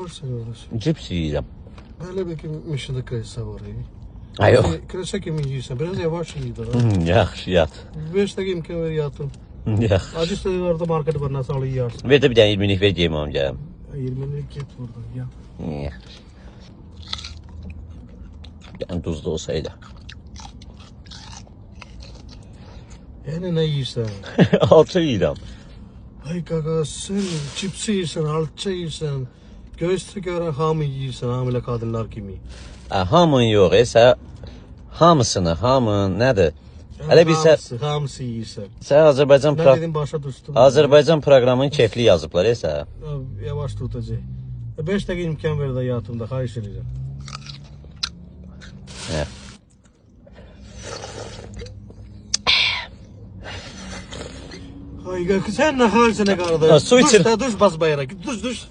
alırsan orası. Cips yiyeceğim. Hele belki mışıda kresa var. Ay yok. Kresa kimi yiyirsən? Biraz yavaş yiyir. Yaxşı yat. 5 dakika imkan ver yatım. Yaxşı. Acı sözlerde marketi var nasıl alı yiyarsın. Ver de bir tane 20'lik ver yiyeyim amcam. 20'lik git buradan ya. Yaxşı. Yani tuzlu olsaydı. Yani ne yiyirsən? Alça yiyeceğim. Ay kaka sen çipsi yiyirsən, alça yiyirsən. Göğüste göre hamı yiyirsən, hamile kadınlar kimi. Hamın yok ise hamısını, hamın nedir? Hele bir Hamısı yiyirsən. sen Azerbaycan Ben dedim başa düştüm. Azerbaycan programının kefli yazıblar ise. Yavaş tutacak. 5 dakika imkan ver de yatımda, xahiş edeceğim. Evet. Ay kaka sen ne halsene kardeş? Su içir. Duş bas bayrağı, duş.